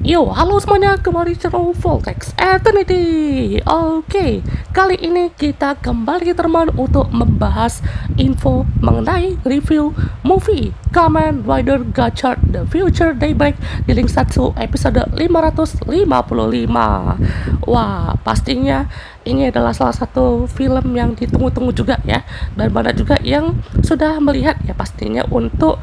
Yo, halo semuanya, kembali channel Voltex Eternity. Oke, kali ini kita kembali teman untuk membahas info mengenai review movie Kamen Rider Gachard The Future Daybreak di link 1 episode 555. Wah, pastinya ini adalah salah satu film yang ditunggu-tunggu juga ya, dan banyak juga yang sudah melihat ya pastinya untuk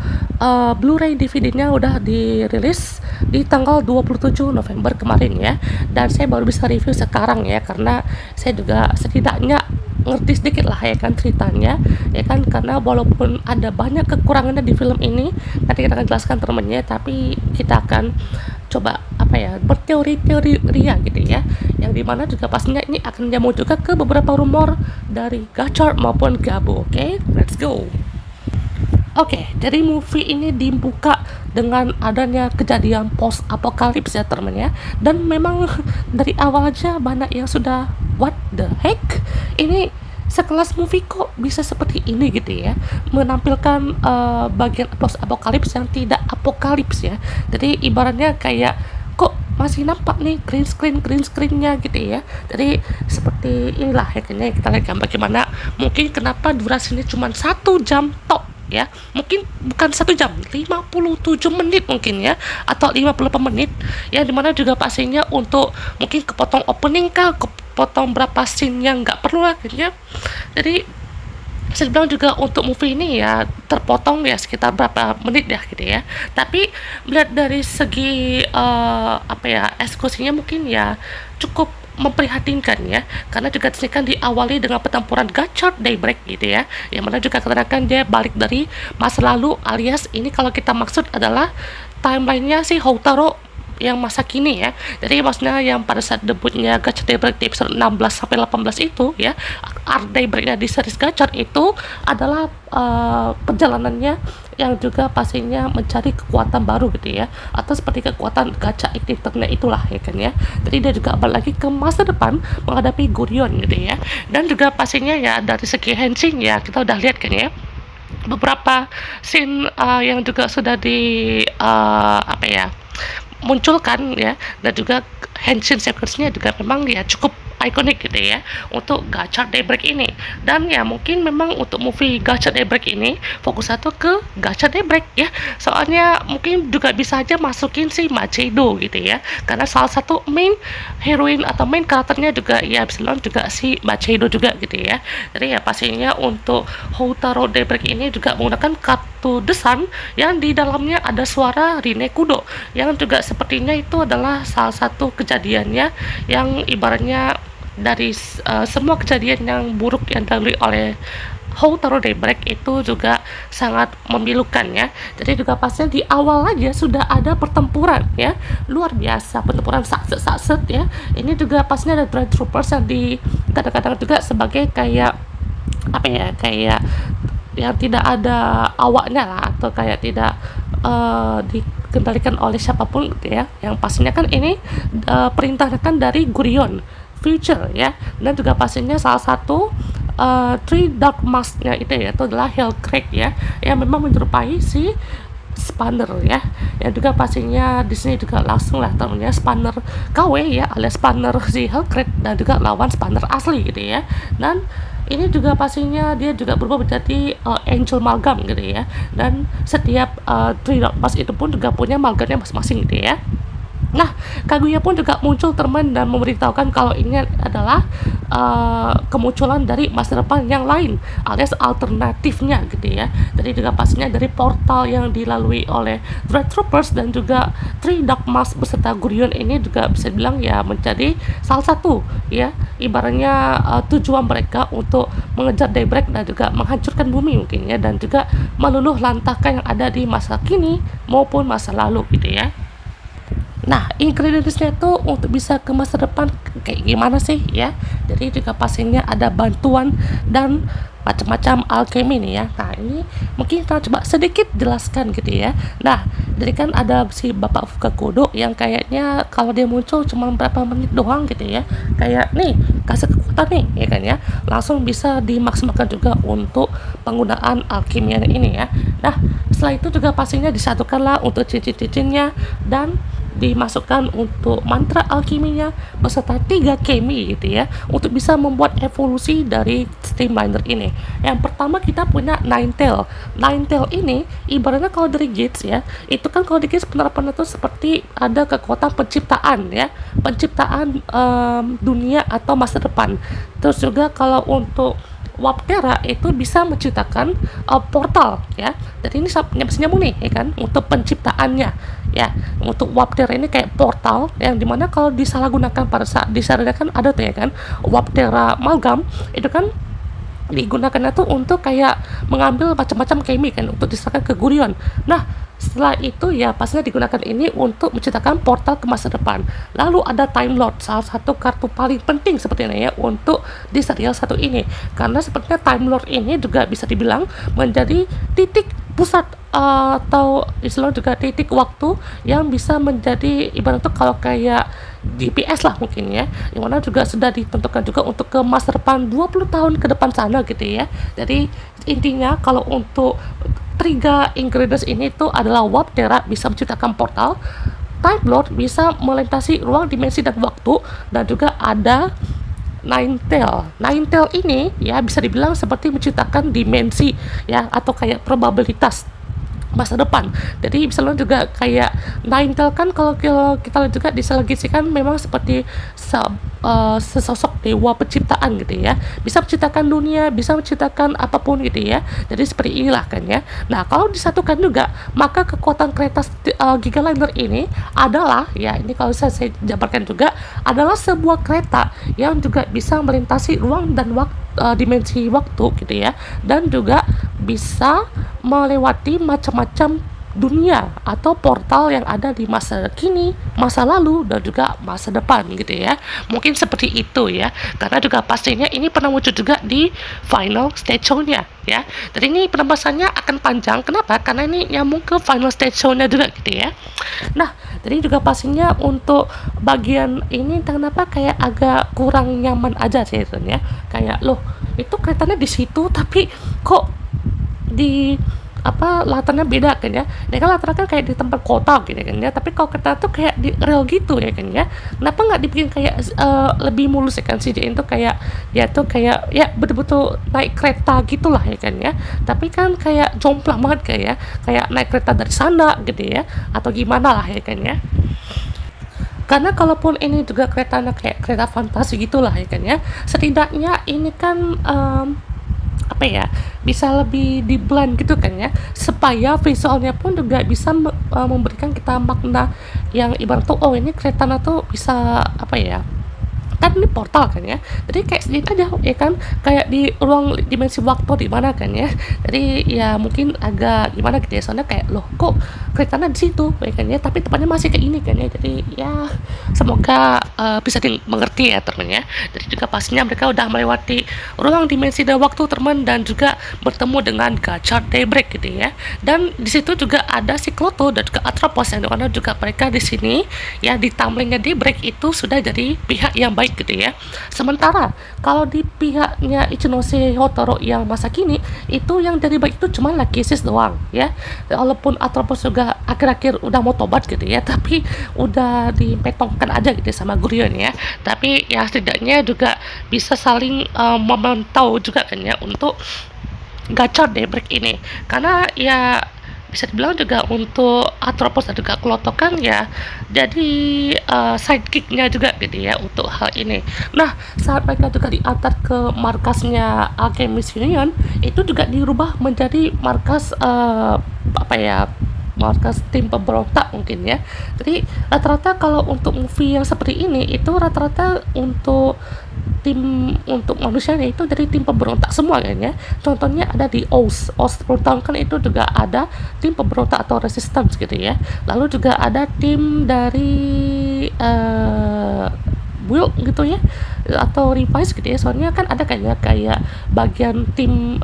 Blu-ray DVD-nya udah dirilis di tanggal 27 November kemarin ya, dan saya baru bisa review sekarang ya, karena saya juga setidaknya ngerti sedikit lah ya kan ceritanya ya kan, karena walaupun ada banyak kekurangannya di film ini, nanti kita akan jelaskan temennya, tapi kita akan coba apa ya, berteori-teori ria gitu ya, yang dimana juga pastinya ini akan nyambung juga ke beberapa rumor dari Gachard maupun Gabo. Oke, let's go. Oke, jadi movie ini dibuka dengan adanya kejadian post apokalips ya teman ya, dan memang dari awal aja banyak yang sudah what the heck, ini sekelas movie kok bisa seperti ini gitu ya, menampilkan bagian post apokalips yang tidak apokalips ya. Jadi ibaratnya kayak kok masih nampak nih green screennya gitu ya. Jadi seperti inilah ya, kayaknya kita lihat bagaimana mungkin kenapa durasinya cuma 1 jam tok ya, mungkin bukan 1 jam, 57 menit mungkin ya, atau 58 menit ya, dimana juga pastinya untuk mungkin kepotong opening kah, kepotong berapa scene yang nggak perlu lah gitu ya. Jadi saya bilang juga untuk movie ini ya terpotong ya sekitar berapa menit ya gitu ya, tapi melihat dari segi apa ya, eksekusinya mungkin ya cukup memprihatinkan ya, karena juga disini kan diawali dengan pertempuran Gachard Daybreak gitu ya, yang mana juga keterangan dia balik dari masa lalu, alias ini kalau kita maksud adalah timelinenya si Houtaro yang masa kini ya. Jadi maksudnya yang pada saat debutnya Gachard Daybreak di episode 16 sampai 18 itu ya, Art Daybreaknya di series Gachard itu adalah perjalanannya yang juga pastinya mencari kekuatan baru gitu ya, atau seperti kekuatan gacha ignitornya itulah ya kan ya. Jadi dia juga balik lagi ke masa depan menghadapi Gurion gitu ya, dan juga pastinya ya dari segi henshin ya kita udah lihat kan ya beberapa scene yang juga sudah di apa ya, munculkan ya, dan juga henshin sequence-nya juga memang ya cukup ikonik gitu ya untuk Gachard Daybreak ini. Dan ya mungkin memang untuk movie Gachard Daybreak ini fokus satu ke Gachard Daybreak ya, soalnya mungkin juga bisa aja masukin si Machado gitu ya, karena salah satu main heroine atau main karakternya juga ya bisa bilang juga si Machado juga gitu ya. Jadi ya pastinya untuk Houtaro Daybreak ini juga menggunakan kartu desan yang di dalamnya ada suara Rine Kudo, yang juga sepertinya itu adalah salah satu kejadiannya yang ibaratnya dari semua kejadian yang buruk yang dilalui oleh Houtaro Daybreak itu juga sangat memilukan ya. Jadi juga pastinya di awal aja sudah ada pertempuran ya, luar biasa, pertempuran sakset ya. Ini juga pastinya ada Dread Troopers yang di kadang-kadang juga sebagai kayak apa ya, kayak yang tidak ada awaknya lah, atau kayak tidak dikendalikan oleh siapapun gitu ya, yang pastinya kan ini perintahnya kan dari Gurion Future ya, dan juga pastinya salah satu Three Dark Mask-nya itu ya, itu adalah Hellcrake ya, yang memang menyerupai si Spanner ya, yang juga pastinya di sini juga langsung lah temennya Spanner KW ya, alias Spanner si Hellcrake, dan juga lawan Spanner asli gitu ya. Dan ini juga pastinya dia juga berubah menjadi Angel Malgam gitu ya, dan setiap Three Dark Mask itu pun juga punya malgamnya masing-masing gitu ya. Nah, Kaguya pun juga muncul teman dan memberitahukan kalau ini adalah kemunculan dari masa depan yang lain, alias alternatifnya gitu ya. Jadi juga pastinya dari portal yang dilalui oleh Dread Troopers dan juga Three Dark Mask beserta Gurion ini juga bisa bilang ya menjadi salah satu ya, ibaratnya tujuan mereka untuk mengejar Daybreak dan juga menghancurkan bumi mungkin ya, dan juga meluluh lantahkan yang ada di masa kini maupun masa lalu gitu ya. Nah, ingredientsnya itu untuk bisa ke masa depan kayak gimana sih ya? Jadi juga pastinya ada bantuan dan macam-macam alchemy nih ya. Nah, ini mungkin kita coba sedikit jelaskan gitu ya. Nah, jadi kan ada si Bapak Fukakudo yang kayaknya kalau dia muncul cuma berapa menit doang gitu ya. Kayak nih, kasih kekuatan nih ya kan ya. Langsung bisa dimaksimalkan juga untuk penggunaan alkimia ini ya. Nah, setelah itu juga pastinya disatukanlah untuk cincin-cincinnya, dan dimasukkan untuk mantra alkiminya beserta 3 kemi gitu ya, untuk bisa membuat evolusi dari streamliner ini. Yang pertama kita punya Ninetale. Ninetale ini ibaratnya kalau dari Gates ya, itu kan kalau di Gates penerapannya itu seperti ada kekuatan penciptaan ya, penciptaan dunia atau masa depan. Terus juga kalau untuk Waptera itu bisa menciptakan portal ya. Jadi ini bisa nyambung nih ya kan, untuk penciptaannya ya. Untuk Waptera ini kayak portal yang dimana kalau disalahgunakan pada saat disarankan ada tuh ya kan, Waptera Amalgam itu kan digunakannya tuh untuk kayak mengambil macam-macam kemi kan untuk diserahkan ke Gurion. Nah, setelah itu ya pastinya digunakan ini untuk menciptakan portal ke masa depan. Lalu ada Time Lord, salah satu kartu paling penting sepertinya ya untuk di serial satu ini, karena sepertinya Time Lord ini juga bisa dibilang menjadi titik pusat atau istilah juga titik waktu yang bisa menjadi ibarat tuh kalau kayak GPS lah mungkin ya, yang mana juga sudah ditentukan juga untuk ke masa depan 20 tahun ke depan sana gitu ya. Jadi intinya kalau untuk 3 ingredients ini tuh adalah Waptera bisa menciptakan portal, Time Lord bisa melintasi ruang, dimensi dan waktu, dan juga ada Ninetale. Ninetale ini ya bisa dibilang seperti menciptakan dimensi ya, atau kayak probabilitas masa depan. Jadi misalnya juga kayak Ninetale kan kalau kita lihat juga diselogisikan memang seperti sesosok dewa penciptaan gitu ya, bisa menciptakan dunia, bisa menciptakan apapun gitu ya. Jadi seperti inilah kan ya. Nah kalau disatukan juga, maka kekuatan kereta Gigaliner ini adalah ya, ini kalau saya jabarkan juga adalah sebuah kereta yang juga bisa melintasi ruang dan dimensi waktu gitu ya, dan juga bisa melewati macam-macam dunia atau portal yang ada di masa kini, masa lalu, dan juga masa depan gitu ya. Mungkin seperti itu ya, karena juga pastinya ini pernah muncul juga di final stage show-nya ya. Jadi ini penembasannya akan panjang. Kenapa? Karena ini nyambung ke final stage show-nya juga gitu ya. Nah, jadi juga pastinya untuk bagian ini kenapa kayak agak kurang nyaman aja sih ya. Kayak loh, itu kelihatannya di situ tapi kok di latarnya beda kan ya. Ini kan latarnya kan kayak di tempat kota gitu kan ya, tapi kalau kita tuh kayak di real gitu ya kan ya. Kenapa nggak dibikin kayak lebih mulus ya kan, CGI itu kayak ya tuh kayak ya betul-betul naik kereta gitulah ya kan ya. Tapi kan kayak jomplang banget kayak naik kereta dari sana gitu ya, atau gimana lah ya kan ya. Karena kalaupun ini juga keretanya kayak kereta fantasi gitulah ya kan ya, setidaknya ini kan bisa lebih di blend gitu kan ya, supaya visualnya pun juga bisa memberikan kita makna yang ibarat tuh oh ini keretanya tuh bisa kan ini portal kan ya, jadi kayak sedikit aja ya kan, kayak di ruang dimensi waktu di mana kan ya. Jadi ya mungkin agak gimana gitu ya, soalnya kayak loh kok keretanya di situ ya kan ya, tapi tepatnya masih ke ini kan ya. Jadi ya semoga bisa dimengerti ya teman ya. Jadi juga pastinya mereka udah melewati ruang dimensi dan waktu teman, dan juga bertemu dengan Gacha Daybreak gitu ya. Dan di situ juga ada si Kloto dan juga Atropos, yang dimana juga mereka di sini ya di timelinenya Daybreak itu sudah jadi pihak yang baik gitu ya. Sementara kalau di pihaknya Ichinose Hotaro yang masa kini itu yang dari baik itu cuma Lachesis doang ya. Walaupun Atropos juga akhir-akhir udah mau tobat gitu ya, tapi udah dipetongkan aja gitu sama Gurion ya. Tapi ya setidaknya juga bisa saling memantau juga kan ya untuk Gacha Daybreak ini, karena ya bisa dibilang juga untuk Atropos dan juga Kloto kan ya jadi sidekicknya juga gitu ya untuk hal ini. Nah saat mereka juga diantar ke markasnya Alchemist Union, itu juga dirubah menjadi markas markas tim pemberontak mungkin ya. Jadi rata-rata kalau untuk movie yang seperti ini itu rata-rata untuk manusianya itu dari tim pemberontak semua kan ya. Contohnya ada di Oz 10 tahun kan itu juga ada tim pemberontak atau resistance gitu ya. Lalu juga ada tim dari build gitu ya, atau revise gitu ya. Soalnya kan ada kayak bagian tim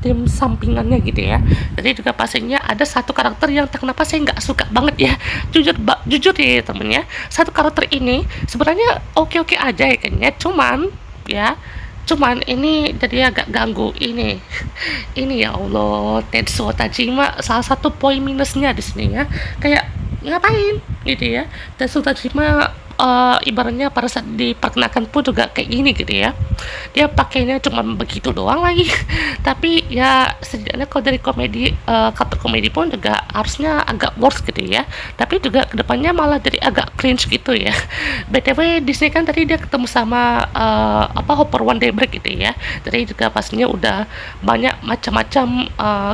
tim sampingannya gitu ya. Jadi juga pastinya ada satu karakter yang kenapa saya nggak suka banget ya, jujur ya temen ya. Satu karakter ini sebenarnya oke aja ya kan ya, cuman ini jadi agak ganggu ini ya Allah, Tetsuo Tajima salah satu poin minusnya di sini ya. Kayak ngapain gitu ya. Dan Sultan Shima ibaratnya pada saat diperkenalkan pun juga kayak gini gitu ya, dia pakainya cuma begitu doang lagi. Tapi ya setidaknya kalau dari komedi, karakter komedi pun juga harusnya agak worse gitu ya, tapi juga kedepannya malah jadi agak cringe gitu ya. BTW di sini kan tadi dia ketemu sama Hopper One Daybreak gitu ya, jadi juga pastinya udah banyak macam-macam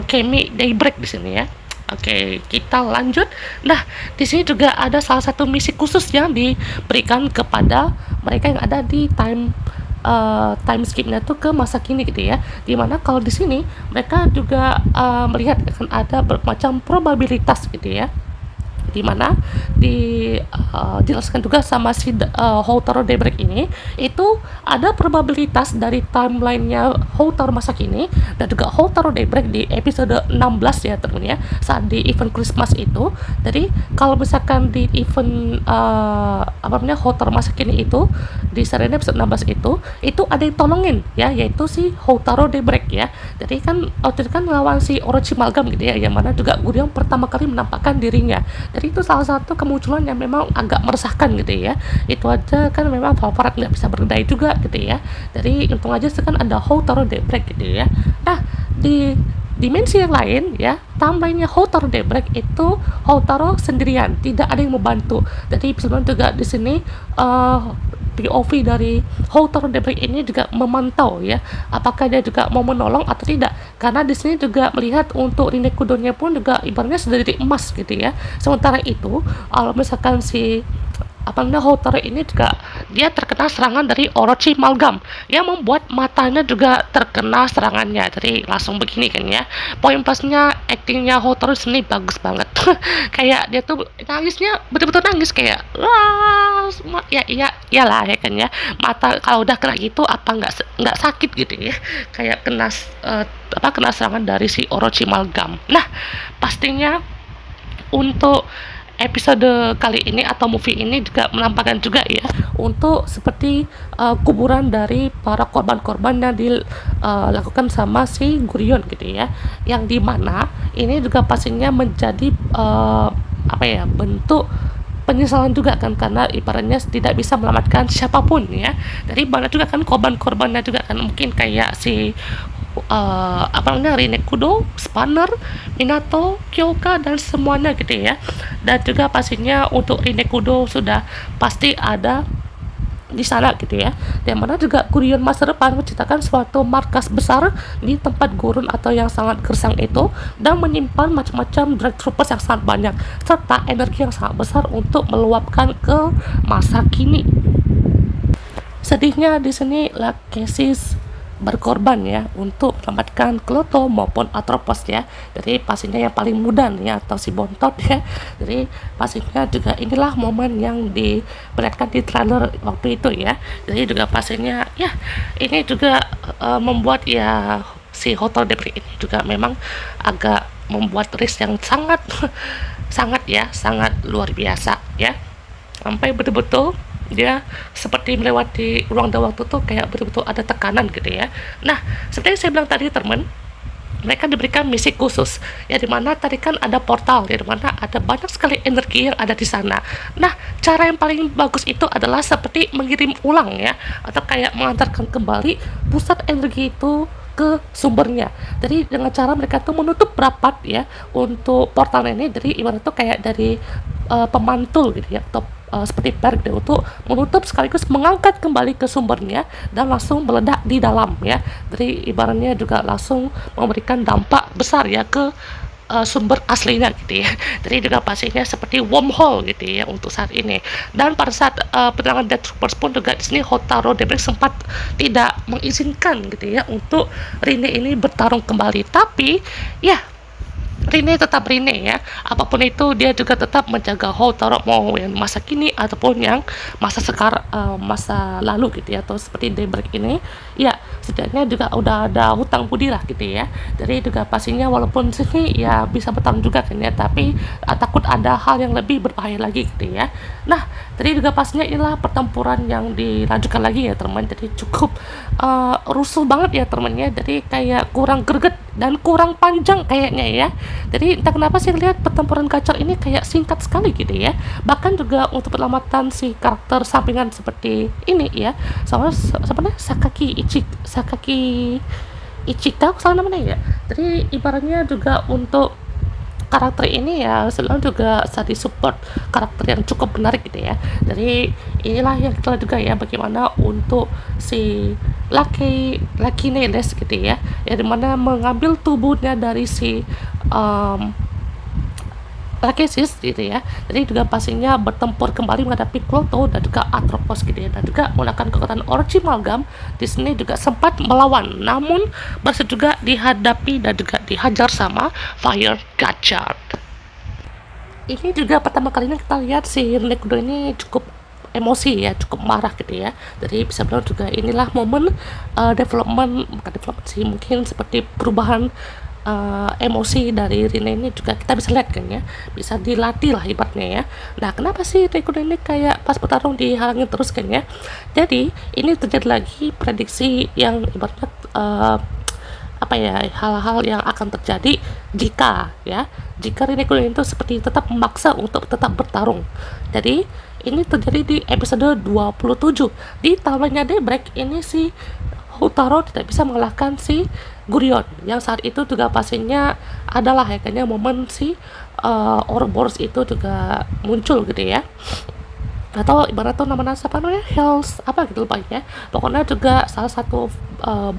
kemi Daybreak di sini ya. Oke, kita lanjut. Nah, di sini juga ada salah satu misi khusus yang diberikan kepada mereka yang ada di time skipnya tuh ke masa kini gitu ya. Dimana kalau di sini mereka juga melihat akan ada bermacam probabilitas gitu ya, dimana dijelaskan juga sama si Houtaro Daybreak ini, itu ada probabilitas dari timelinenya Houtaro masa kini dan juga Houtaro Daybreak di episode 16 ya temen ya, saat di event Christmas itu. Jadi kalau misalkan di event Houtaro masa kini itu di serial episode 16 itu ada yang tolongin ya, yaitu si Houtaro Daybreak ya. Jadi kan waktu itu kan melawan si Orochimaru gitu ya, yang mana juga Gurion pertama kali menampakkan dirinya. Jadi itu salah satu kemunculan yang memang agak meresahkan gitu ya. Itu aja kan memang favorit nggak bisa berdaya juga gitu ya. Jadi untung aja kan ada Houtaro Daybreak gitu ya. Nah, di dimensi yang lain ya, tambahnya Houtaro Daybreak itu Houtaro sendirian, tidak ada yang membantu. Jadi sebenarnya juga di sini POV dari Houtaro Daybreak ini juga memantau ya, apakah dia juga mau menolong atau tidak. Karena di sini juga melihat untuk Rinekudonya pun juga ibaratnya sudah jadi emas gitu ya. Sementara itu, kalau misalkan si Houtaro ini juga dia terkena serangan dari Orochimaru yang membuat matanya juga terkena serangannya. Jadi langsung begini kan ya. Poin plusnya actingnya Houtaro sini bagus banget. Kayak dia tuh nangisnya betul-betul nangis kayak wah, ya iyalah ya kan ya. Mata kalau udah kena gitu apa nggak sakit gitu ya. Kayak kena serangan dari si Orochimaru. Nah, pastinya untuk episode kali ini atau movie ini juga menampakkan juga ya untuk seperti kuburan dari para korban-korban yang dilakukan sama si Gurion gitu ya, yang dimana ini juga pastinya menjadi bentuk penyesalan juga kan, karena ibaratnya tidak bisa menyelamatkan siapapun ya. Jadi banyak juga kan korban-korbannya juga kan, mungkin kayak si Rinekudo, Spanner, Minato, Kyoka dan semuanya gitu ya. Dan juga pastinya untuk Rinekudo sudah pasti ada di sana gitu ya, yang mana juga Gurion masa depan menciptakan suatu markas besar di tempat gurun atau yang sangat gersang itu, dan menyimpan macam-macam Dread Troopers yang sangat banyak serta energi yang sangat besar untuk meluapkan ke masa kini. Sedihnya di sini Lachesis berkorban ya untuk menyelamatkan Kloto maupun Atropos ya. Jadi pastinya yang paling muda nih ya, atau si Bontot ya. Jadi pastinya juga inilah momen yang diperlihatkan di trailer waktu itu ya. Jadi juga pastinya ya ini juga membuat ya si Hotel Debris ini juga memang agak membuat risk yang sangat sangat luar biasa ya. Sampai betul-betul dia seperti melewati ruang dan waktu tuh kayak betul-betul ada tekanan gitu ya. Nah, seperti yang saya bilang tadi teman, mereka diberikan misi khusus ya, dimana tadi kan ada portal ya, dimana ada banyak sekali energi yang ada di sana. Nah, cara yang paling bagus itu adalah seperti mengirim ulang ya, atau kayak mengantarkan kembali pusat energi itu ke sumbernya. Jadi dengan cara mereka tuh menutup rapat ya untuk portal ini, dari ibarat tuh kayak dari pemantul gitu ya, atau seperti perk deh, untuk menutup sekaligus mengangkat kembali ke sumbernya dan langsung meledak di dalam ya. Jadi ibaratnya juga langsung memberikan dampak besar ya ke sumber aslinya gitu ya. Jadi juga pastinya seperti wormhole gitu ya untuk saat ini. Dan pada saat penyerangan Death Troopers pun juga di sini Houtaro Daybreak sempat tidak mengizinkan gitu ya untuk Rinne ini bertarung kembali. Tapi ya Rinne tetap Rinne ya, apapun itu dia juga tetap menjaga Houtaro, mau yang masa kini ataupun yang masa lalu gitu ya, atau seperti Daybreak ini ya, setidaknya juga udah ada hutang budi lah gitu ya. Jadi juga pastinya walaupun sini ya bisa bertarung juga kan ya, tapi takut ada hal yang lebih berbahaya lagi gitu ya. Nah, tadi juga pastinya inilah pertempuran yang dilanjutkan lagi ya teman, jadi cukup rusuh banget ya temannya, jadi kayak kurang greget dan kurang panjang kayaknya ya. Jadi entah kenapa sih lihat pertempuran gacor ini kayak singkat sekali gitu ya. Bahkan juga untuk penyelamatan si karakter sampingan seperti ini ya. Soalnya sebenarnya Sakaki Ichika salah namanya ya. Jadi ibaratnya juga untuk karakter ini ya selalu juga study support karakter yang cukup menarik gitu ya. Jadi inilah yang kita lihat juga ya bagaimana untuk si Lucky Nenes gitu ya, yang dimana mengambil tubuhnya dari si um, Lachesis gitu ya. Jadi juga pastinya bertempur kembali menghadapi Cloto dan juga Atropos gitu ya, dan juga menggunakan kekuatan Orochimalgam. Di sini juga sempat melawan, namun berhasil juga dihadapi dan juga dihajar sama Fire Gachard. Ini juga pertama kalinya kita lihat si Nekudo ini cukup emosi ya, cukup marah gitu ya. Jadi bisa bilang juga inilah momen bukan development sih, mungkin seperti perubahan emosi dari Rina ini juga kita bisa lihat kan ya, bisa dilatih lah ibaratnya ya. Nah kenapa sih Nekudo ini kayak pas bertarung dihalangin terus kan ya. Jadi ini terjadi lagi prediksi yang ibaratnya apa ya, hal-hal yang akan terjadi jika Rinnegan itu seperti tetap memaksa untuk tetap bertarung. Jadi ini terjadi di episode 27 di tamannya Daybreak. Ini si Houtaro tidak bisa mengalahkan si Gurion yang saat itu juga pastinya adalah ya kayaknya momen si Ouroboros itu juga muncul gitu ya, atau ibarat tuh nama siapa namanya Hells apa gitu lupa ya. Pokoknya juga salah satu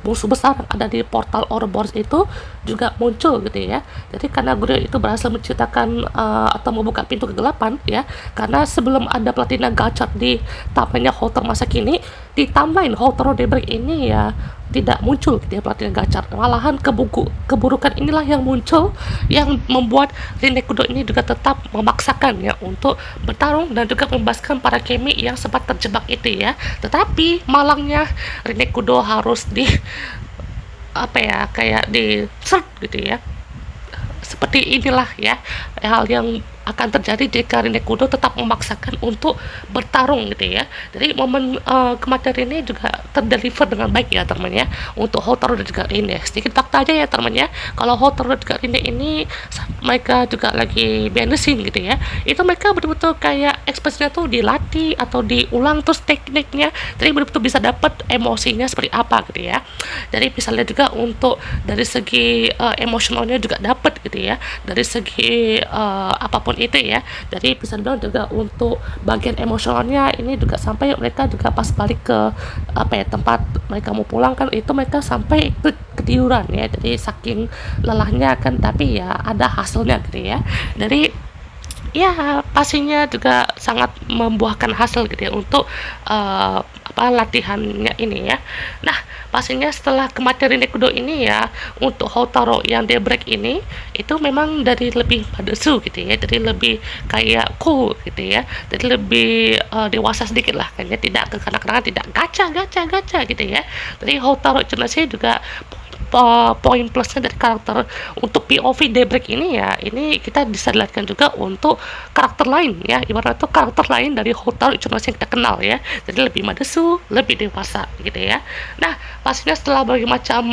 musuh besar yang ada di portal Ouroboros itu juga muncul gitu ya. Jadi karena Gurion itu berhasil menciptakan atau membuka pintu kegelapan ya, karena sebelum ada Platina Gachard di tampilnya Houtaro masa kini, di timeline Houtaro Daybreak ini ya tidak muncul dia Platina Gachard. Malahan keburukan inilah yang muncul, yang membuat Rinnegan ini juga tetap memaksakan ya untuk bertarung dan juga membebaskan para kemi yang sempat terjebak itu ya. Tetapi malangnya Rinnegan harus di apa ya, kayak di search gitu ya. Seperti inilah ya hal yang akan terjadi jika Rinnegan tetap memaksakan untuk bertarung gitu ya. Jadi momen kematian ini juga terdeliver dengan baik ya teman ya untuk Houtaro dan juga Rinne. Sedikit fakta aja ya teman ya, kalau Houtaro dan juga Rinne ini mereka juga lagi benesin gitu ya, itu mereka betul-betul kayak ekspresinya tuh dilatih atau diulang terus tekniknya, jadi betul-betul bisa dapat emosinya seperti apa gitu ya. Jadi bisa lihat juga untuk dari segi emosionalnya juga dapat gitu ya, dari segi apapun itu ya. Jadi bisa dibilang juga untuk bagian emosionalnya ini juga sampai mereka juga pas balik ke apa ya, tempat mereka mau pulang kan, itu mereka sampai ketiduran ya. Jadi saking lelahnya kan, tapi ya ada hasilnya gitu ya. Jadi ya pastinya juga sangat membuahkan hasil gitu ya untuk latihannya ini ya. Nah pastinya setelah kematian Rinnegan ini ya, untuk Houtaro yang Daybreak ini itu memang dari lebih padesu gitu ya, jadi lebih kayak cool gitu ya, jadi lebih dewasa sedikit lah kayaknya, tidak kekanak-kanakan, tidak gacha gitu ya. Jadi Houtaro Tsunashi juga poin plusnya dari karakter untuk POV Daybreak ini ya, ini kita bisa lihatkan juga untuk karakter lain ya, ibarat itu karakter lain dari Houtaro Tsunashi yang kita kenal ya, jadi lebih madesu, lebih dewasa gitu ya. Nah pastinya setelah berbagai macam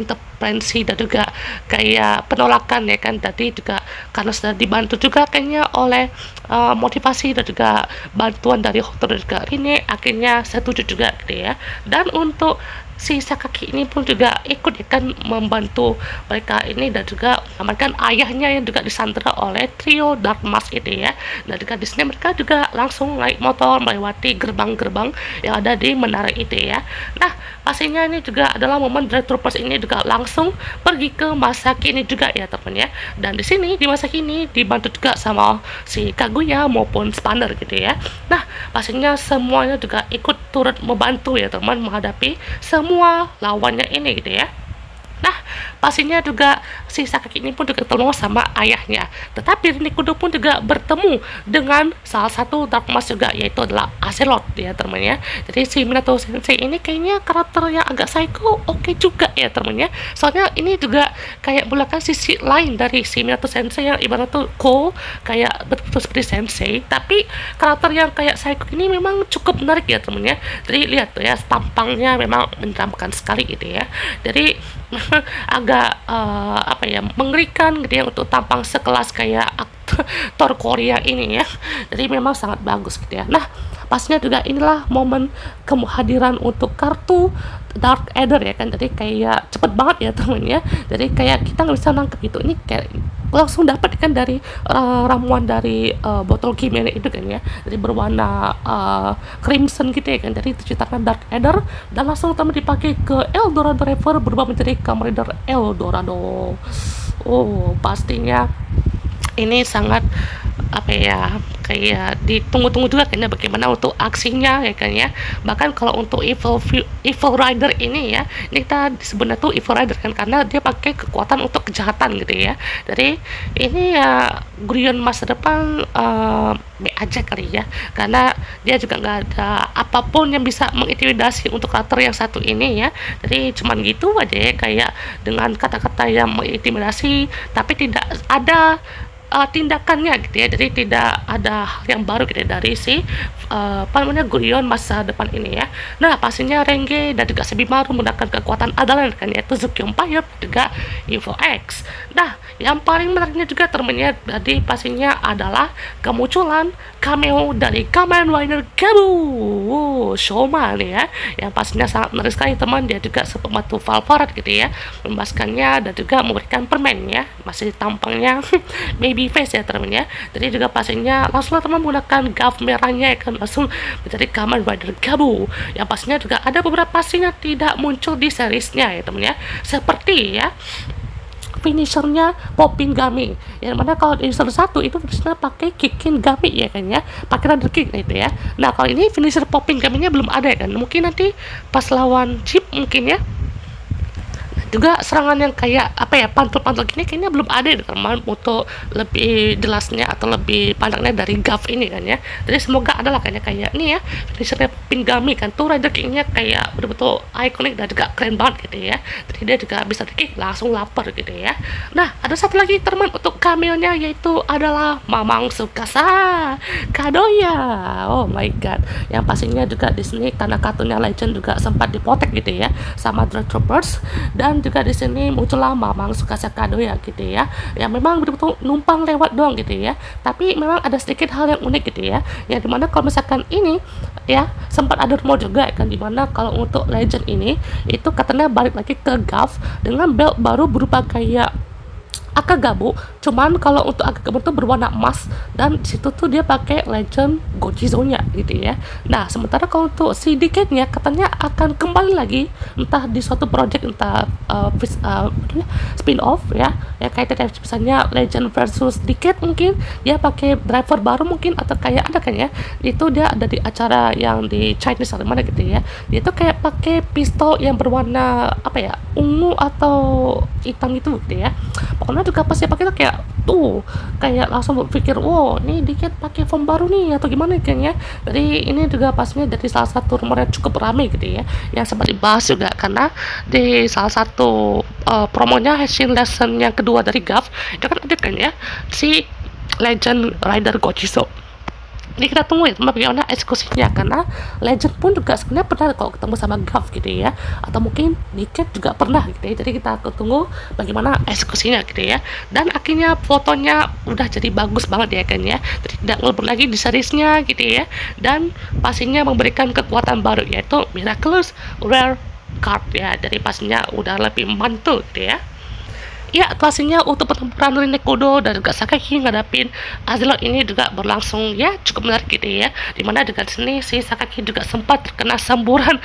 intervensi dan juga kayak penolakan ya kan, tadi juga karena sudah dibantu juga kayaknya oleh motivasi dan juga bantuan dari Houtaro dan juga Rinne, akhirnya setuju juga gitu ya. Dan untuk si Sakaki ini pun juga ikut ya kan membantu mereka ini, dan juga mengamankan ayahnya yang juga disandera oleh trio Dark Mask itu ya. Dan juga di sini mereka juga langsung naik motor melewati gerbang-gerbang yang ada di menara itu ya. Nah pastinya ini juga adalah momen Dread Troopers ini juga langsung pergi ke masa kini juga ya teman ya. Dan di sini di masa kini dibantu juga sama si Kaguya maupun Spanner gitu ya. Nah pastinya semuanya juga ikut turut membantu ya teman menghadapi semua lawannya ini gitu ya. Nah pastinya juga si Sakaki ini pun juga ketemu sama ayahnya, tetapi Rinnegan pun juga bertemu dengan salah satu Dark Mask juga, yaitu adalah Azelot ya teman ya. Jadi si Minato Sensei ini kayaknya karakter yang agak psycho oke juga ya teman ya, soalnya ini juga kayak melakukan sisi lain dari si Minato Sensei yang ibarat tuh cool kayak betul seperti Sensei, tapi karakter yang kayak psycho ini memang cukup menarik ya teman ya. Jadi lihat tuh ya, tampangnya memang menyeramkan sekali gitu ya. Jadi agak apa ya, mengerikan gitu ya untuk tampang sekelas kayak aktor Korea ini ya. Jadi memang sangat bagus gitu ya. Nah, pasnya juga inilah momen kehadiran untuk kartu Dark Eder ya kan. Jadi kayak cepet banget ya temen ya. Jadi kayak kita nggak bisa nangkep gitu. Ini kayak langsung dapat kan dari ramuan dari botol kimia itu kan ya. Jadi berwarna crimson gitu ya kan. Jadi terciptakan Dark Eder dan langsung teman dipakai ke Eldorado Reaver berubah menjadi Kamen Rider Eldorado. Oh, pastinya ini sangat apa ya, kayak ditunggu-tunggu juga kayaknya bagaimana untuk aksinya ya kan ya. Bahkan kalau untuk Evil Rider ini ya, ini kita sebenarnya tuh Evil Rider kan karena dia pakai kekuatan untuk kejahatan gitu ya. Jadi ini ya Gurion masa depan B aja kali ya, karena dia juga nggak ada apapun yang bisa mengintimidasi untuk karakter yang satu ini ya. Jadi cuman gitu aja ya, kayak dengan kata-kata yang mengintimidasi tapi tidak ada tindakannya gitu ya. Jadi tidak ada hal yang baru gitu ya dari si apa namanya Gurion masa depan ini ya. Nah, pastinya Renge dan juga Sebimaru menggunakan kekuatan andalan kan, yaitu Zuki Empire juga Evo X. Nah, yang paling menariknya juga temennya tadi pastinya adalah kemunculan cameo dari Kamen Rider Gabu Showman ya, yang pastinya sangat menarik sekali teman. Dia juga sepembantu Valvarat gitu ya, membebaskannya dan juga memberikan permen ya, masih tampangnya baby face ya teman ya. Jadi juga pastinya langsung teman menggunakan gav merahnya ya kan, langsung menjadi Kamen Rider Gabu, yang pastinya juga ada beberapa pastinya tidak muncul di seriesnya ya teman ya, seperti ya finishernya Popping Gami, yang mana kalau di finisher 1 itu finishernya pakai Kikin Gami ya kan ya, pakai Rider Kick itu ya. Nah, kalau ini finisher Popping Gaminya belum ada ya kan, mungkin nanti pas lawan Chip mungkin ya. Juga serangan yang kayak apa ya, pantul-pantul gini kayaknya belum ada ya teman, untuk lebih jelasnya atau lebih pandangnya dari gav ini kan ya. Jadi semoga adalah kayak ini ya finishernya Pinggami kan tuh, Rider Kicknya kayak betul-betul ikonik dan juga keren banget gitu ya. Jadi dia juga bisa kick langsung lapar gitu ya. Nah, ada satu lagi teman untuk cameo-nya, yaitu adalah Mamang Tsukasa Kadoya. Oh my god, yang pastinya juga di sini karena kartunya Legend juga sempat dipotek gitu ya sama Dread Troopers, dan juga di sini muncullah Mamang Tsukasa Kadoya gitu ya, yang memang betul-betul numpang lewat doang gitu ya. Tapi memang ada sedikit hal yang unik gitu ya, yang dimana kalau misalkan ini ya sempat ada rumor juga kan, dimana kalau untuk Legend ini itu katanya balik lagi ke gav dengan belt baru berupa kayak Akagabu, cuman kalau untuk Akagabu itu berwarna emas, dan disitu tuh dia pakai Legend Gojizo-nya gitu ya. Nah, sementara kalau untuk si Decade-nya katanya akan kembali lagi entah di suatu project, entah spin-off ya, yang kayak tadi misalnya Legend versus Decade, mungkin dia pakai driver baru mungkin, atau kayak ada kan ya, itu dia ada di acara yang di Chinese atau mana gitu ya, dia tuh kayak pakai pistol yang berwarna apa ya, ungu atau hitam gitu ya. Pokoknya juga pasti pakai tuh kayak kayak langsung berpikir, wow ini dikit pakai form baru nih atau gimana kan ya. Jadi ini juga pastinya dari salah satu rumor yang cukup ramai gitu ya, yang sempat dibahas juga karena di salah satu promonya Henshin Lesson yang kedua dari gav itu kan ada kan ya si Legend Rider Gojizo. Ini kita tunggu ya bagaimana eksekusinya, karena Legend pun juga sebenarnya pernah kalau ketemu sama gav gitu ya, atau mungkin Niket juga pernah gitu ya. Jadi kita tunggu bagaimana eksekusinya gitu ya. Dan akhirnya fotonya udah jadi bagus banget ya kan ya, jadi tidak ngelebur lagi di seriesnya gitu ya, dan pastinya memberikan kekuatan baru yaitu Miraculous Rare Card ya. Jadi pastinya udah lebih mantul gitu ya. Ya, pastinya untuk pertempuran Rin Nekudo dan juga Sakaki ngadapin Azelot ini juga berlangsung ya cukup menarik gitu ya, dimana dengan sini si Sakaki juga sempat terkena semburan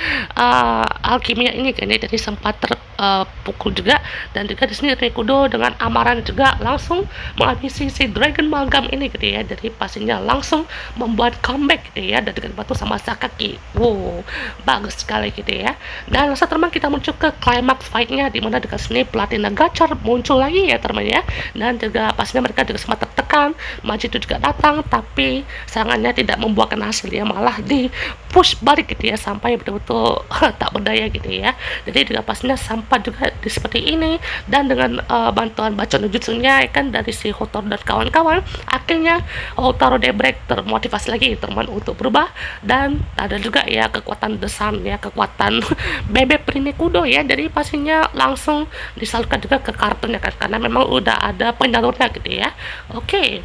alkimia ini kan ya, jadi sempat terpukul juga, dan juga di sini Nekudo dengan amaran juga langsung menghabisi si Dragon Malgam ini gitu ya. Jadi pastinya langsung membuat comeback gitu ya, dan dengan batu sama Sakaki. Wow, bagus sekali gitu ya. Dan langsung teman kita muncul ke climax fight-nya, dimana dengan sini Platina Gachar muncul lagi ya teman ya, dan juga pastinya mereka juga sempat tertekan dilakukan, Majidu juga datang, tapi serangannya tidak membuahkan hasil ya, malah di push balik gitu ya sampai betul-betul tak berdaya gitu ya. Jadi juga pastinya sampai juga seperti ini, dan dengan bantuan baca no jutsunya ya kan dari si Hotaru dan kawan-kawan, akhirnya Hotaru Daybreak termotivasi lagi teman untuk berubah, dan ada juga ya kekuatan desan ya, kekuatan bebek Rinekudo ya. Jadi pastinya langsung disalurkan juga ke kartunnya kan, karena memang udah ada penyalurnya gitu ya. Oke.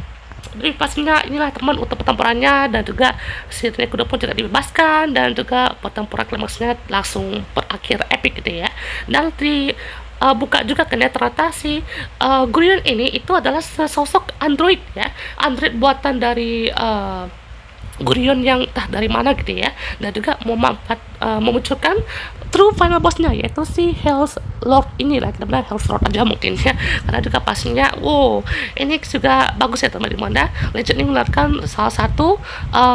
Jadi pastinya inilah teman untuk pertempurannya, dan juga si Rinekudo pun juga dibebaskan, dan juga pertempuran klimaksnya langsung berakhir epic gitu ya. Dan di buka juga kan ya, ternyata si Gurion ini itu adalah sosok android ya, android buatan dari Gurion yang entah dari mana gitu ya, dan juga memunculkan true final bossnya, yaitu si Hell's Lord ini lah, kita bilang Hell's Lord aja mungkin ya, karena juga pastinya wow, ini juga bagus ya teman, dimana Legend ini mengeluarkan salah satu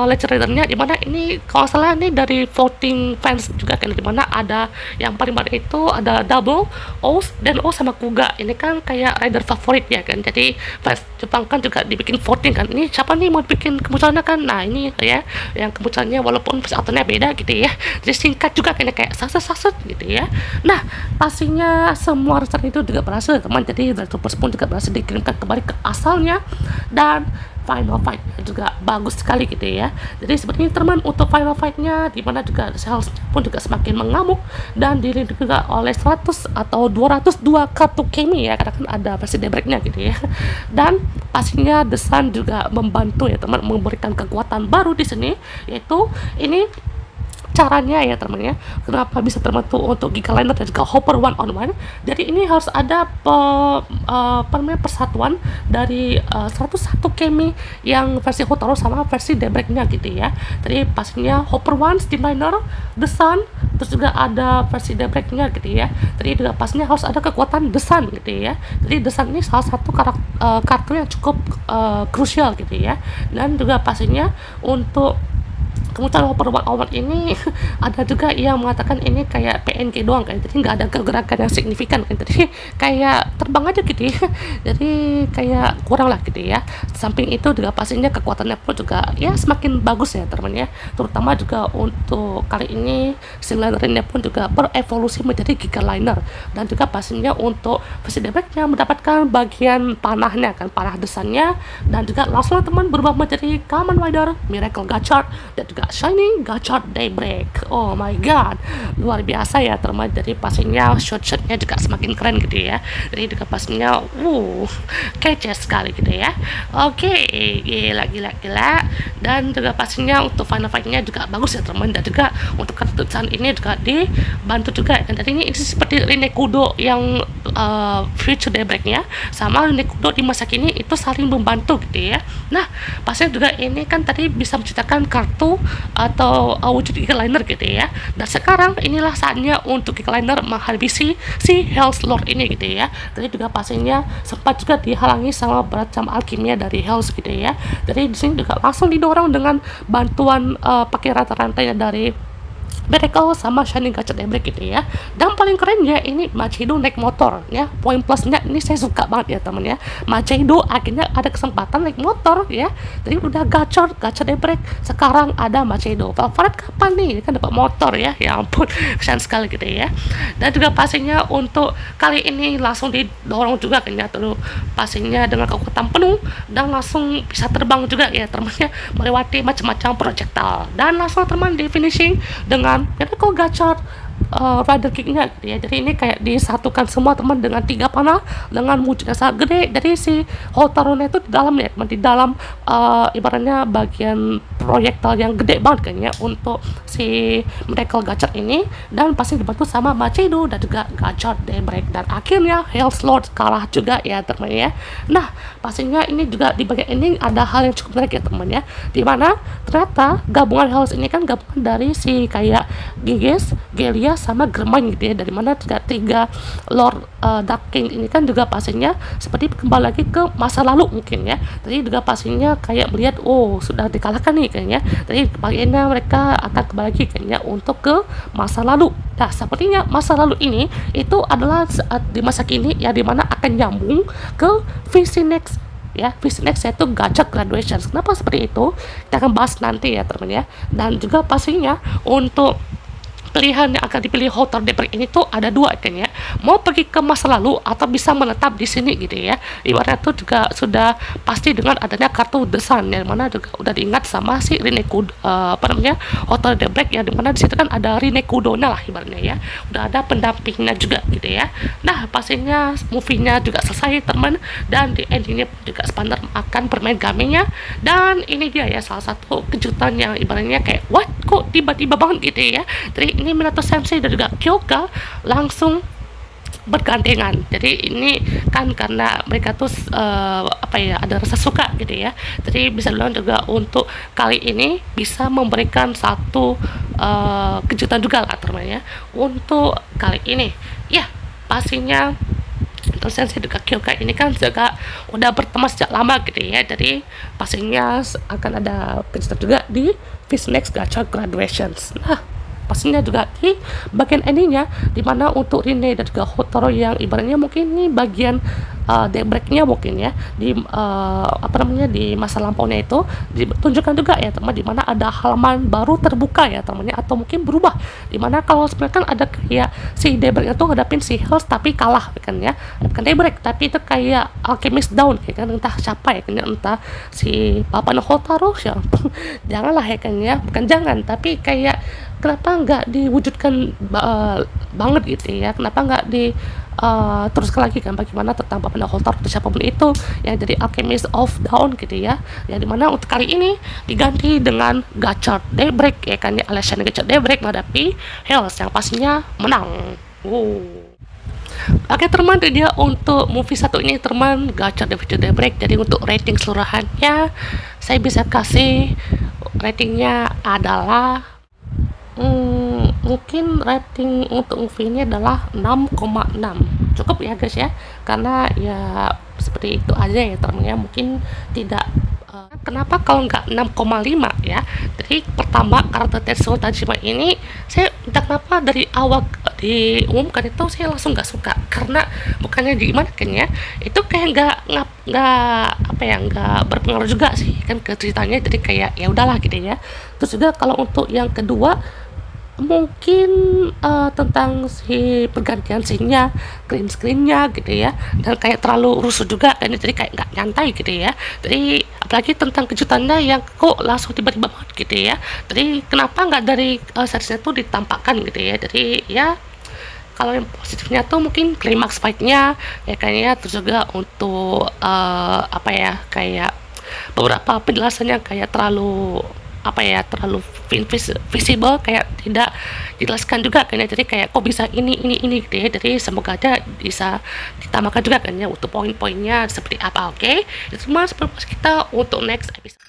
Legend Ridernya, dimana ini kalau salah ini dari voting fans juga kan, dimana ada yang paling banyak itu ada Double, O's, dan O sama Kuga. Ini kan kayak rider favorit ya kan, jadi fans Jepang kan juga dibikin voting kan, ini siapa nih mau bikin kemunculannya kan. Nah ini ya yang kemunculannya walaupun aktornya beda gitu ya, jadi singkat juga kayak saset gitu ya. Nah pastinya semua rencana itu juga berhasil teman, jadi Dragon Ball pun juga berhasil dikirimkan kembali ke asalnya, dan final fight juga bagus sekali gitu ya. Jadi seperti ini teman untuk final fightnya, dimana juga Cells pun juga semakin mengamuk, dan dilindungi juga oleh 100 atau 202 kartu Kemi ya, karena kan ada versi Daybreaknya gitu ya. Dan pastinya The Sun juga membantu ya teman, memberikan kekuatan baru di sini, yaitu ini caranya ya teman ya, kenapa bisa terbentuk untuk Giga Liner dan juga Hopper one on one. Jadi ini harus ada persatuan dari 101 Kemi yang versi Hotaru sama versi Daybreaknya gitu ya. Jadi pastinya Hopper one, Steam Liner, The Sun, terus juga ada versi Daybreaknya gitu ya. Jadi juga pastinya harus ada kekuatan The Sun gitu ya. Jadi The Sun ini salah satu kartu yang cukup krusial gitu ya. Dan juga pastinya untuk kemudian Hopper one on one ini ada juga yang mengatakan ini kayak PNG doang kan, jadi nggak ada kegerakan yang signifikan kan, jadi kayak terbang aja gitu ya, jadi kayak kurang lah gitu ya. Samping itu juga pastinya kekuatannya pun juga ya semakin bagus ya teman ya, terutama juga untuk kali ini si Linernya pun juga berevolusi menjadi Giga Liner, dan juga pastinya untuk versi Daybreaknya mendapatkan bagian panahnya kan, panah desannya, dan juga langsung teman berubah menjadi Kamen Rider Miracle Gachard dan juga Shining Gachard Daybreak. Oh my god, luar biasa ya teman. Jadi pastinya shot-shotnya juga semakin keren gitu ya, jadi juga pastinya kece sekali gitu ya. Oke, gila. Dan juga pastinya untuk final fight-nya juga bagus ya teman, dan juga untuk keputusan ini juga dibantu juga kan. Jadi ini seperti Rinekudo yang future Daybreak-nya sama Rinekudo di masa kini itu saling membantu gitu ya. Nah pastinya juga ini kan tadi bisa menciptakan kartu atau wujud Giga Liner gitu ya, dan sekarang inilah saatnya untuk Giga Liner menghabisi si Hell's Lord ini gitu ya. Tadi juga pastinya sempat juga dihalangi sama beragam alkimia dari Hell's gitu ya. Jadi di sini juga langsung didorong dengan bantuan pakai rantai-rantainya dari Miracle sama Shining Gachard Daybreak gitu ya. Dan paling keren ya ini Machido naik motor ya. Poin plusnya ini saya suka banget ya temen ya, Machido akhirnya ada kesempatan naik motor ya. Jadi udah Gachard Daybreak, sekarang ada Machido. Favorit kapan nih kan dapat motor ya, ya ampun keren sekali gitu ya. Dan juga pastinya untuk kali ini langsung didorong juga kan ya, terus pastinya dengan kekuatan penuh dan langsung bisa terbang juga ya temennya, melewati macam-macam projectile, dan langsung teman di finishing dengan Miracle Gachard rider kicknya gitu ya. Jadi ini kayak disatukan semua teman dengan 3 panah dengan wujud yang sangat gede. Jadi si Hotaru itu di dalam ya teman, di dalam ibaratnya bagian proyektil yang gede banget kayaknya untuk si Miracle Gachard ini, dan pasti dibantu sama Machido dan juga Gachard Daybreak, dan akhirnya Hell's Lord kalah juga ya teman ya. Nah pastinya ini juga di bagian ini ada hal yang cukup menarik ya teman ya, dimana ternyata gabungan Hell's ini kan gabungan dari si kayak Giges, Gelia sama Germain gitu ya, dari mana tiga Lord Dark King ini kan juga pastinya seperti kembali lagi ke masa lalu mungkin ya. Jadi juga pastinya kayak melihat sudah dikalahkan nih kayaknya, jadi bagiannya mereka akan kembali lagi kayaknya untuk ke masa lalu. Nah sepertinya masa lalu ini itu adalah saat di masa kini ya, dimana akan nyambung ke visi next ya next yaitu gacha graduation. Kenapa seperti itu? Kita akan bahas nanti ya teman ya. Dan juga pastinya untuk pilihan yang akan dipilih Hotel Daybreak ini tuh ada dua kan ya, mau pergi ke masa lalu atau bisa menetap di sini gitu ya. Ibaratnya tuh juga sudah pasti dengan adanya kartu The Sun yang mana juga udah diingat sama si Hotel Daybreak, yang dimana di situ kan ada Rinekudona lah ibaratnya ya, udah ada pendampingnya juga gitu ya. Nah pastinya movie-nya juga selesai teman, dan di endingnya juga Spandar akan bermain gamenya. Dan ini dia ya salah satu kejutan yang ibaratnya kayak what, kok tiba-tiba banget gitu ya. Jadi ini Minato Sensei dan juga Kyoka langsung bergandengan. Jadi ini kan karena mereka tuh ada rasa suka gitu ya. Jadi bisa dibilang juga untuk kali ini bisa memberikan satu kejutan juga lah teman-teman ya untuk kali ini. Ya pastinya Sensei juga Kyoka ini kan juga udah berteman sejak lama gitu ya. Jadi pastinya akan ada kejutan juga di Fish Next Gacha Graduations. Nah pastinya juga di bagian endingnya, dimana untuk Rine dan juga Hotaro yang ibaratnya mungkin ini bagian daybreaknya mungkin ya di di masa lampaunya itu ditunjukkan juga ya teman, dimana ada halaman baru terbuka ya temannya, atau mungkin berubah, dimana kalau sebenarnya kan ada kayak si daybreak itu hadapin si Hells tapi kalah kan ya, bukan daybreak tapi itu kayak Alchemist Down ya kan, entah siapa ya kan, entah si Papa Hotaro ya janganlah ya kan ya, bukan jangan tapi kayak kenapa nggak diwujudkan banget gitu ya, kenapa nggak di teruskan lagi kan bagaimana tentang Papa Hotaro atau siapapun itu yang jadi Alchemist of Dawn gitu ya, yang dimana untuk kali ini diganti dengan Gacha Daybreak ya kan ya, alias Gacha Daybreak menghadapi Hells yang pastinya menang. Oke teman, dia untuk movie satu ini teman, Gacha Daybreak. Jadi untuk rating seluruhannya saya bisa kasih ratingnya adalah mungkin rating untuk movie ini adalah 6,6. Cukup ya guys ya, karena ya seperti itu aja ya teman ya, mungkin tidak kenapa kalau nggak 6,5 ya. Jadi pertama karakter Tetsuo Tajima ini saya entah kenapa dari awal diumumkan itu saya langsung nggak suka, karena bukannya gimana kan ya, itu kayak nggak berpengaruh juga sih kan ke ceritanya, jadi kayak ya udahlah gitu ya. Terus juga kalau untuk yang kedua mungkin tentang si pergantian scene-nya, green screen-nya gitu ya, dan kayak terlalu rusuh juga kan, jadi kayak nggak nyantai gitu ya. Jadi apalagi tentang kejutannya yang kok langsung tiba-tiba banget gitu ya, jadi kenapa nggak dari seriesnya tuh ditampakkan gitu ya. Jadi ya kalau yang positifnya tuh mungkin klimaks fight-nya ya kayaknya, terus juga untuk kayak beberapa penjelasannya kayak terlalu visible, kayak tidak dijelaskan juga kan ya, jadi kayak kok bisa ini gitu ya. Jadi semoga aja bisa ditambahkan juga kan ya untuk poin-poinnya seperti apa. Oke, itu semua seperti kita untuk next episode.